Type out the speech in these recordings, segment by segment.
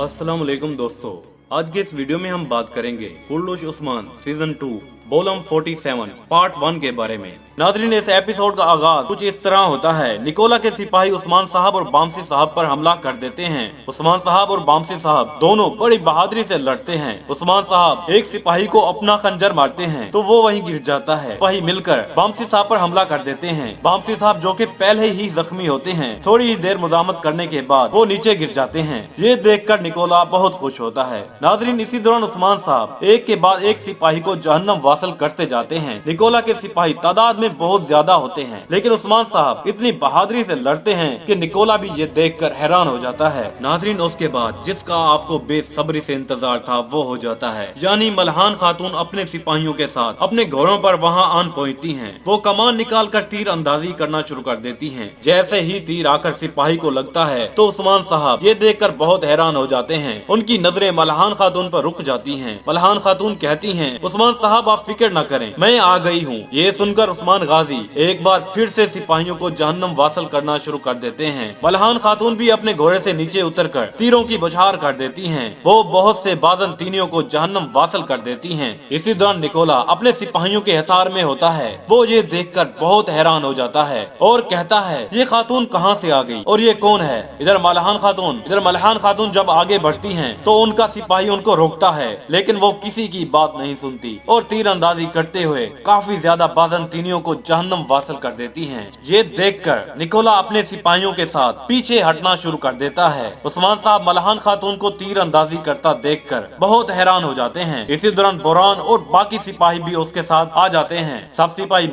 अस्सलाम वालेकुम दोस्तों, आज के इस वीडियो में हम बात करेंगे कुर्लुश उस्मान सीजन 2 वॉल्यूम 47 पार्ट 1 के बारे में। नाज़रीन, इस एपिसोड का आगाज कुछ इस तरह होता है। निकोला के सिपाही उस्मान साहब और बामसी साहब पर हमला कर देते हैं। उस्मान साहब और बामसी साहब दोनों बड़ी बहादुरी से लड़ते हैं। उस्मान साहब एक सिपाही को अपना खंजर मारते हैं तो वो वहीं गिर जाता है। सिपाही मिलकर बामसी साहब पर हमला कर देते हैं। बामसी साहब जो कि पहले ही जख्मी होते हैं, थोड़ी ही देर मुजामत करने के बाद वो नीचे गिर जाते हैं। ये देखकर निकोला बहुत खुश होता है। नाज़रीन, इसी दौरान उस्मान साहब एक के बाद एक सिपाही को जहन्नम वासल करते जाते हैं। निकोला के सिपाही तादाद में बहुत ज्यादा होते हैं, लेकिन उस्मान साहब इतनी बहादुरी से लड़ते हैं कि निकोला भी ये देखकर हैरान हो जाता है। नाज़रीन, उसके बाद जिसका आपको बेसब्री से इंतजार था वो हो जाता है, यानी मल्हान खातून अपने सिपाहियों के साथ अपने घोड़ों पर वहाँ आन पहुँचती हैं। वो कमान निकाल कर तीर अंदाजी करना शुरू कर देती हैं। जैसे ही तीर आकर सिपाही को लगता है तो उस्मान साहब ये देखकर बहुत हैरान हो जाते हैं। उनकी नजरें मल्हान खातून पर रुक जाती हैं। मल्हान खातून कहती हैं, उस्मान साहब आप फिक्र न करें, मैं आ गई हूँ। ये सुनकर उस्मान गाजी एक बार फिर से सिपाहियों को जहन्नम वासल करना शुरू कर देते हैं। मल्हान खातून भी अपने घोड़े से नीचे उतरकर तीरों की बौछार कर देती हैं। वो बहुत से बाजन तीनियों को जहन्नम वासल कर देती हैं। इसी दौरान निकोला अपने सिपाहियों के हिसार में होता है। वो ये देखकर बहुत हैरान हो जाता है और कहता है, ये खातून कहाँ से आ गई और ये कौन है? इधर मल्हान खातून जब आगे बढ़ती हैं तो उनका सिपाही उनको रोकता है, लेकिन वो किसी की बात नहीं सुनती और तीर अंदाजी करते हुए काफी ज्यादा बाजन तीनियों को जहन्नम वासल कर देती हैं। ये देखकर निकोला अपने सिपाहियों के साथ पीछे हटना शुरू कर देता है। उस्मान साहब मल्हान खातून को तीर अंदाजी करता देखकर बहुत हैरान हो जाते हैं। इसी दौरान बोरान और बाकी सिपाही भी उसके साथ आ जाते हैं। सब सिपाही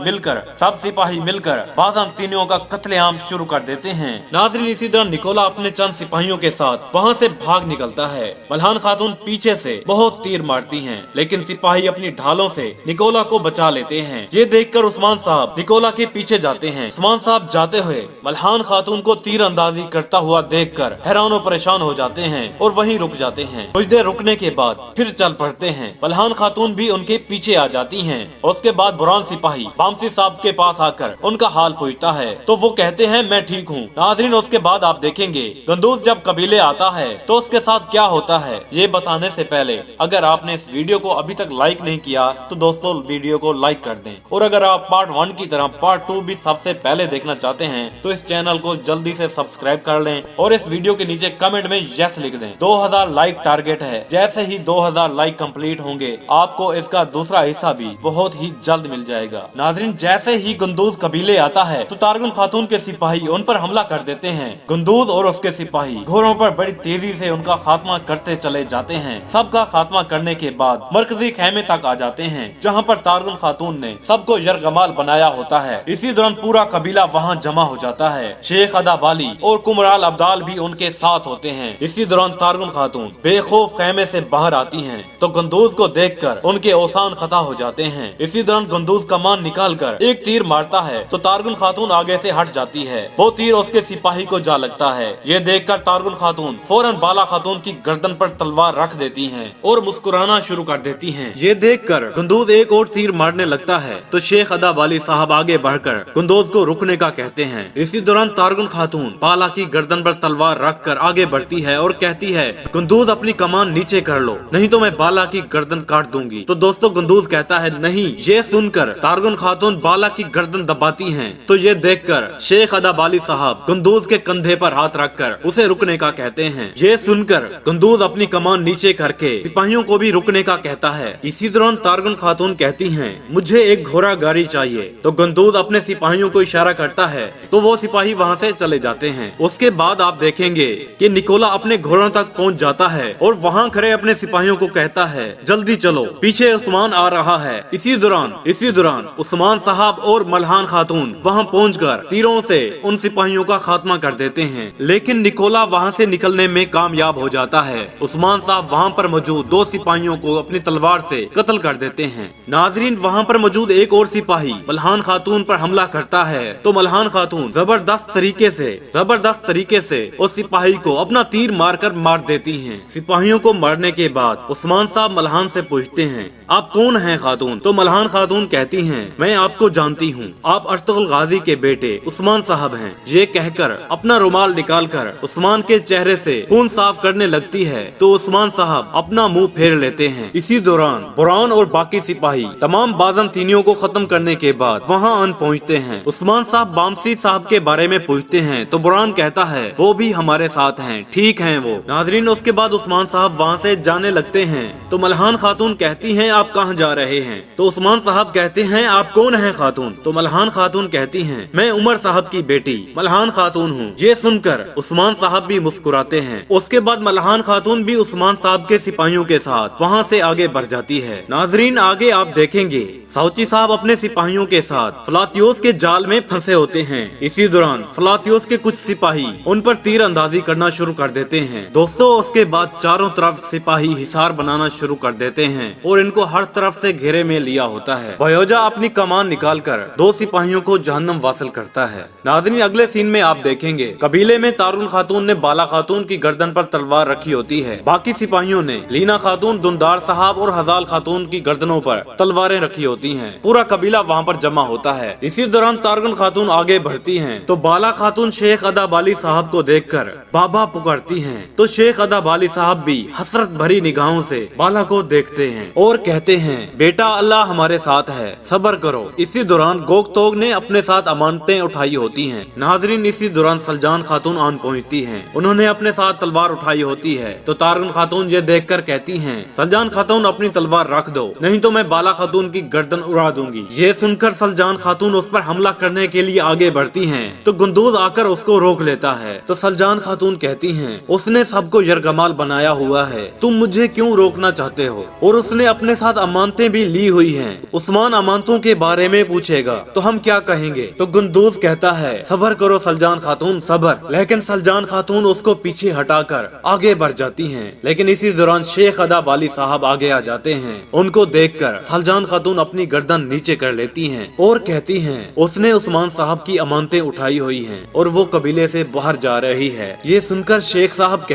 मिलकर बाजन तीनियों का कत्लेआम शुरू कर देते हैं। नाज़रीन, इसी दौरान निकोला अपने चंद सिपाहियों के साथ वहाँ से भाग निकलता है। मल्हान खातून पीछे से बहुत तीर मारती हैं, लेकिन सिपाही अपनी ढालों से निकोला को बचा लेते हैं। ये देखकर उस्मान साहब निकोला के पीछे जाते हैं। उस्मान साहब जाते हुए मल्हान खातून को तीर अंदाजी करता हुआ देखकर हैरान और परेशान हो जाते हैं और वहीं रुक जाते हैं। कुछ देर रुकने के बाद फिर चल पड़ते हैं। मल्हान खातून भी उनके पीछे आ जाती हैं। उसके बाद बुरान सिपाही बामसी साहब के पास आकर उनका हाल पूछता है तो वो कहते हैं, मैं ठीक हूँ। नाज़रीन, उसके बाद आप देखेंगे गंदूज जब कबीले आता है तो उसके साथ क्या होता है। ये बताने से पहले अगर आपने इस वीडियो को अभी तक लाइक नहीं किया तो दोस्तों वीडियो को लाइक कर दें, और अगर आप पार्ट 1 की तरह पार्ट 2 भी सबसे पहले देखना चाहते हैं तो इस चैनल को जल्दी से सब्सक्राइब कर लें और इस वीडियो के नीचे कमेंट में यस लिख दें। 2000 लाइक टारगेट है। जैसे ही 2000 लाइक कंप्लीट होंगे आपको इसका दूसरा हिस्सा भी बहुत ही जल्द मिल जाएगा। नाज़रीन, जैसे ही गुंदूज कबीले आता है तो तारगुन खातून के सिपाही उन पर हमला कर देते हैं। गुंदूज और उसके सिपाही घोड़ों पर बड़ी तेजी से उनका खात्मा करते चले जाते हैं। सबका खात्मा करने के बाद मरकजी खेमे तक आ जाते हैं, जहाँ पर तारगुन खातून ने सबको यरगमाल बनाया होता है। इसी दौरान पूरा कबीला वहाँ जमा हो जाता है। शेख अदा बाली और कुमराल अब्दाल भी उनके साथ होते हैं। इसी दौरान तारगुन खातून बेखौफ खेमे से बाहर आती हैं तो गंदूज को देखकर उनके औसान खता हो जाते हैं। इसी दौरान गंदूज कमान निकालकर एक तीर मारता है तो तारगुन खातून आगे से हट जाती है। वो तीर उसके सिपाही को जा लगता है। ये देखकर तारगुन खातून फौरन बाला खातून की गर्दन पर तलवार रख देती हैं और मुस्कुराना शुरू कर देती हैं। ये देखकर गंदूज एक और तीर मारने लगता है तो शेख अदा बाली साहब आगे बढ़कर गुंदोज को रुकने का कहते हैं। इसी दौरान तारगुन खातून बाला की गर्दन पर तलवार रखकर आगे बढ़ती है और कहती है, गुंदूज अपनी कमान नीचे कर लो, नहीं तो मैं बाला की गर्दन काट दूंगी। तो दोस्तों गुंदूज कहता है नहीं। ये सुनकर तारगुन खातून बाला की गर्दन दबाती हैं तो ये देखकर शेख अदा बाली साहब गुंदूज के कंधे पर हाथ रखकर उसे रुकने का कहते हैं। ये सुनकर गुंदूज अपनी कमान नीचे करके सिपाहियों को भी रुकने का कहता है। इसी दौरान तारगुन खातून कहती हैं, मुझे एक घोड़ा गाड़ी चाहिए। तो गंदूज अपने सिपाहियों को इशारा करता है तो वो सिपाही वहाँ से चले जाते हैं। उसके बाद आप देखेंगे कि निकोला अपने घोड़ों तक पहुँच जाता है और वहाँ खड़े अपने सिपाहियों को कहता है, जल्दी चलो, पीछे उस्मान आ रहा है। इसी दौरान उस्मान साहब और मल्हान खातून वहाँ पहुँचकर तीरों से उन सिपाहियों का खात्मा कर देते हैं, लेकिन निकोला वहाँ से निकलने में कामयाब हो जाता है। उस्मान साहब वहाँ पर मौजूद 2 सिपाहियों को अपनी तलवार से कत्ल कर देते हैं। नाजरीन, वहाँ पर मौजूद एक और सिपाही मल्हान खातून पर हमला करता है तो मल्हान खातून जबरदस्त तरीके से उस सिपाही को अपना तीर मारकर मार देती हैं। सिपाहियों को मारने के बाद उस्मान साहब मल्हान से पूछते हैं, आप कौन हैं खातून? तो मल्हान खातून कहती हैं, मैं आपको जानती हूँ, आप अर्तुगरुल गाजी के बेटे उस्मान साहब हैं। ये कहकर अपना रुमाल निकालकर उस्मान के चेहरे से खून साफ करने लगती है तो उस्मान साहब अपना मुंह फेर लेते हैं। इसी दौरान बुरहान और बाकी सिपाही तमाम बाज़ंतीनियों को खत्म करने के बाद वहाँ आन पहुँचते हैं। उस्मान साहब बामसी साहब के बारे में पूछते हैं तो बुरहान कहता है वो भी हमारे साथ हैं, ठीक हैं वो। नाजरीन, उसके बाद उस्मान साहब वहाँ से जाने लगते हैं तो मल्हान खातून कहती हैं, आप कहाँ जा रहे हैं? तो उस्मान साहब कहते हैं, आप कौन हैं खातून? तो मल्हान खातून कहती हैं, मैं उमर साहब की बेटी मल्हान खातून हूँ। ये सुनकर उस्मान साहब भी मुस्कुराते हैं। उसके बाद मल्हान खातून भी उस्मान साहब के सिपाहियों के साथ वहाँ से आगे बढ़ जाती है। नाजरीन, आगे आप देखेंगे साउची साहब अपने सिपाहियों के साथ फ्लातियोस के जाल में फंसे होते हैं। इसी दौरान फ्लातियोस के कुछ सिपाही उन पर तीर अंदाजी करना शुरू कर देते हैं। दोस्तों, उसके बाद चारों तरफ सिपाही हिसार बनाना शुरू कर देते हैं और इनको हर तरफ से घेरे में लिया होता है। बयोजा अपनी कमान निकालकर दो सिपाहियों को जहन्नम वासिल करता है। नाज़रीन, अगले सीन में आप देखेंगे कबीले में तारुल खातून ने बाला खातून की गर्दन पर तलवार रखी होती है। बाकी सिपाहियों ने लीना खातून, दुंदार साहब और हजाल खातून की गर्दनों पर तलवारें रखी होती हैं। पूरा कबीला वहाँ पर जमा होता है। इसी दौरान तारगन खातून आगे बढ़ती हैं तो बाला खातून शेख अदाबाली साहब को देखकर बाबा पुकारती हैं तो शेख अदाबाली साहब भी हसरत भरी निगाहों से बाला को देखते हैं और कहते हैं, बेटा अल्लाह हमारे साथ है, सब्र करो। इसी दौरान गोकतोग ने अपने साथ अमानतें उठाई होती हैं। नाजरीन, इसी दौरान सलजान खातून आन पहुँचती हैं। उन्होंने अपने साथ तलवार उठाई होती है तो तारगन खातून ये देखकर कहती हैं, सलजान खातून अपनी तलवार रख दो, नहीं तो मैं बाला खातून की गर्दन उड़ा दूंगी। ये सुनकर सलजान खातून उस पर हमला करने के लिए आगे बढ़ती हैं तो गुंदूज आकर उसको रोक लेता है तो सलजान खातून कहती हैं, उसने सबको यरगमाल बनाया हुआ है, तुम मुझे क्यों रोकना चाहते हो? और उसने अपने साथ अमानतें भी ली हुई हैं। उस्मान अमानतों के बारे में पूछेगा तो हम क्या कहेंगे? तो गुंदूज कहता है, सब्र करो सलजान खातून, सब्र। लेकिन सलजान खातून उसको पीछे हटाकर आगे बढ़ जाती हैं। लेकिन इसी दौरान शेख अदाबाली साहब आगे आ जाते हैं। उनको देखकर सलजान खातून अपनी गर्दन नीचे कर लेती हैं और कहती हैं, उसने उस्मान साहब की अमानतें उठाई हुई हैं और वो कबीले से बाहर जा रही है। ये सुनकर शेख साहब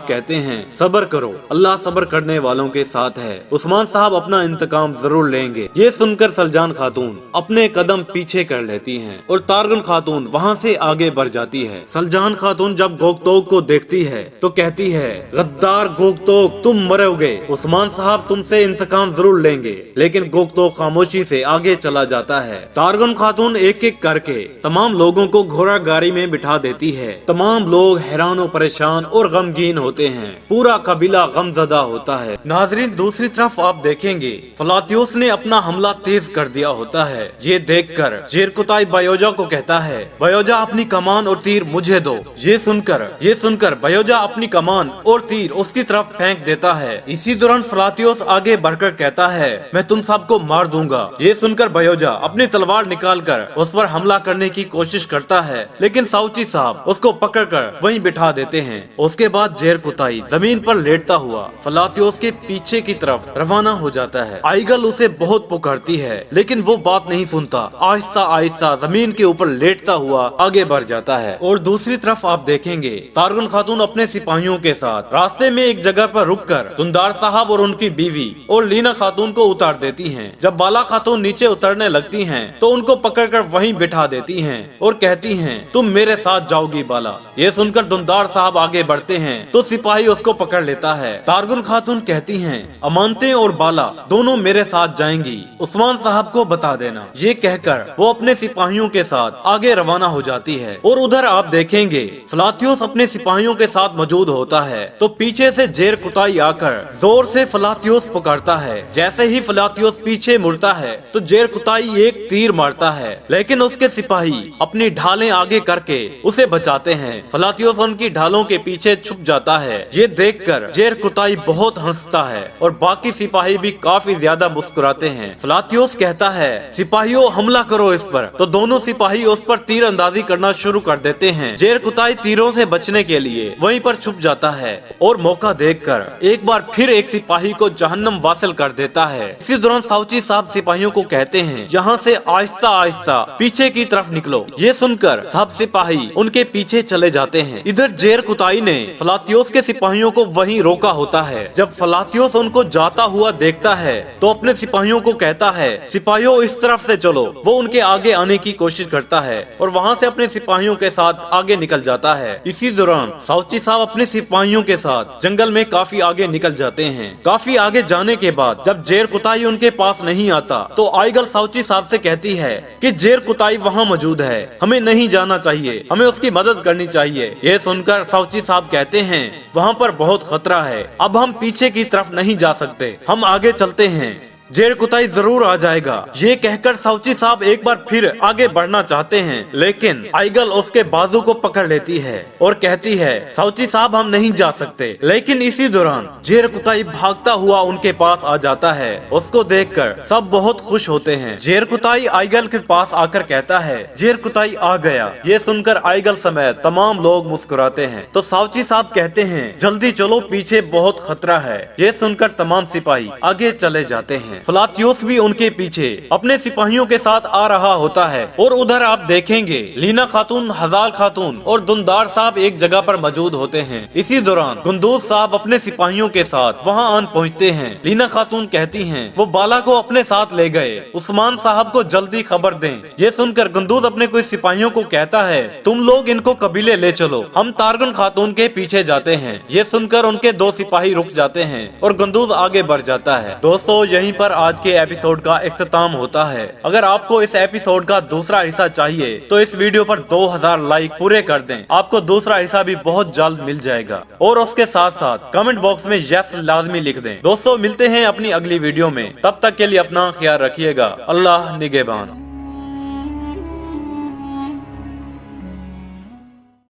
कहते हैं, सब्र करो, अल्लाह सब्र करने वालों के साथ है, उस्मान साहब अपना इंतकाम जरूर लेंगे। ये सुनकर सलजान खातून अपने कदम पीछे कर लेती हैं और तारगन खातून वहाँ से आगे बढ़ जाती है। सलजान खातून जब गोकतोग को देखती है तो कहती है, गद्दार गोकतोग, तुम मरोगे, उस्मान साहब तुमसे इंतकाम जरूर लेंगे। लेकिन गोकतोग खामोशी से आगे चला जाता है। तारगन खातून एक एक करके तमाम लोगों को घोड़ा गाड़ी में बिठा देती है। तमाम लोग हैरान और परेशान और गमगीन होते हैं। पूरा कबीला गमजदा होता है। नाजरीन, दूसरी तरफ आप देखेंगे फ्लातियोस ने अपना हमला तेज कर दिया होता है। ये देखकर जेरकुताई बयोजा को कहता है, बयोजा अपनी कमान और तीर मुझे दो। ये सुनकर बयोजा अपनी कमान और तीर उसकी तरफ फेंक देता है। इसी दौरान फ्लातियोस आगे बढ़कर कहता है, मैं तुम सबको मार दूंगा। ये सुनकर बयोजा अपनी तलवार निकालकर उस पर हमला करने की कोशिश करता है, लेकिन साउची साहब उसको पकड़कर वहीं बिठा देते हैं। उसके बाद जेरकुताई जमीन पर लेटता हुआ फ्लातियोस के पीछे की तरफ रवाना हो जाता है। आइगल उसे बहुत पुकारती है लेकिन वो बात नहीं सुनता। आहिस्ता आहिस्ता जमीन के ऊपर लेटता हुआ आगे बढ़ जाता है। और दूसरी तरफ आप देखेंगे तारगन खातून अपने सिपाहियों के साथ रास्ते में एक जगह पर रुककर दुंदार साहब और उनकी बीवी और लीना खातून को उतार देती हैं। जब बाला खातून नीचे उतरने लगती हैं तो उनको पकड़कर वहीं बिठा देती हैं और कहती हैं, तुम मेरे साथ जाओगी बाला। ये सुनकर दुंदार साहब आगे बढ़ते हैं तो सिपाही उसको पकड़ लेता है। तारगन खातून कहती हैं, अमानतें और बाला दोनों मेरे साथ जाएंगी, उस्मान साहब को बता देना। ये कहकर वो अपने सिपाहियों के साथ आगे रवाना हो जाती है। और उधर आप देखेंगे फ्लातियोस अपने सिपाहियों के साथ मौजूद होता है तो पीछे से जेरकुताई आकर जोर से फ्लातियोस पुकारता है। जैसे ही फ्लातियोस पीछे मुड़ता है तो जेरकुताई एक तीर मारता है, लेकिन उसके सिपाही अपनी ढालें आगे करके उसे बचाते हैं। फ्लातियोस उनकी ढालों के पीछे छुप जाता है। ये देखकर जेरकुताई बहुत हंसता है और बाकी सिपाही भी काफी ज्यादा मुस्कुराते हैं। फ्लातियोस कहता है, सिपाहियों हमला करो इस पर। तो दोनों सिपाही उस पर तीर अंदाजी करना शुरू कर देते हैं। जेरकुताई तीरों से बचने के लिए वहीं पर छुप जाता है और मौका देखकर एक बार फिर एक सिपाही को जहन्नम वासिल कर देता है। इसी दौरान साउची साहब सिपाहियों को कहते हैं यहाँ से आहिस्ता आहिस्ता पीछे की तरफ निकलो। ये सुनकर सब सिपाही उनके पीछे चले जाते हैं। इधर जेर कुताई ने फलातियोस के सिपाहियों को वहीं रोका होता है। जब फलातियोस उनको जाता हुआ देखता है तो अपने सिपाहियों को कहता है सिपाहियों इस तरफ से चलो। वो उनके आगे आने की कोशिश करता है और वहाँ से अपने सिपाहियों के साथ आगे निकल जाता है। इसी दौरान साउची साहब अपने सिपाहियों के साथ जंगल में काफी आगे निकल जाते हैं। काफी आगे जाने के बाद जब जेर कुताई उनके पास नहीं आता तो आइगल साउची साहब से कहती है कि जेर कुताई वहाँ मौजूद है, हमें नहीं जाना चाहिए, हमें उसकी मदद करनी चाहिए। ये सुनकर साउची साहब कहते हैं वहाँ पर बहुत खतरा है, अब हम पीछे की तरफ नहीं जा सकते, हम आगे चलते हैं, जेर कुताई जरूर आ जाएगा। ये कहकर साउची साहब एक बार फिर आगे बढ़ना चाहते हैं, लेकिन आइगल उसके बाजू को पकड़ लेती है और कहती है साउची साहब हम नहीं जा सकते। लेकिन इसी दौरान जेर कुताई भागता हुआ उनके पास आ जाता है। उसको देखकर सब बहुत खुश होते हैं। जेर कुताई आइगल के पास आकर कहता है जेर कुताई आ गया। ये सुनकर आइगल समेत तमाम लोग मुस्कुराते हैं। तो साउची साहब कहते हैं जल्दी चलो, पीछे बहुत खतरा है। ये सुनकर तमाम सिपाही आगे चले जाते हैं। फलातियोस भी उनके पीछे अपने सिपाहियों के साथ आ रहा होता है और उधर आप देखेंगे लीना खातून, हजाल खातून और दुनदार साहब एक जगह पर मौजूद होते हैं। इसी दौरान गुंदूज साहब अपने सिपाहियों के साथ वहां आन पहुंचते हैं। लीना खातून कहती हैं वो बाला को अपने साथ ले गए, उस्मान साहब को जल्दी खबर दें। ये सुनकर गुंदूज अपने कुछ सिपाहियों को कहता है तुम लोग इनको कबीले ले चलो, हम तारगन खातून के पीछे जाते हैं। ये सुनकर उनके दो सिपाही रुक जाते हैं और गुंदूज आगे बढ़ जाता है। दोस्तों यहीं पर आज के एपिसोड का इख्तिताम होता है। अगर आपको इस एपिसोड का दूसरा हिस्सा चाहिए तो इस वीडियो पर 2000 लाइक पूरे कर दें, आपको दूसरा हिस्सा भी बहुत जल्द मिल जाएगा। और उसके साथ साथ कमेंट बॉक्स में यस लाजमी लिख दें। दोस्तों मिलते हैं अपनी अगली वीडियो में, तब तक के लिए अपना ख्याल रखिएगा। अल्लाह निगहबान।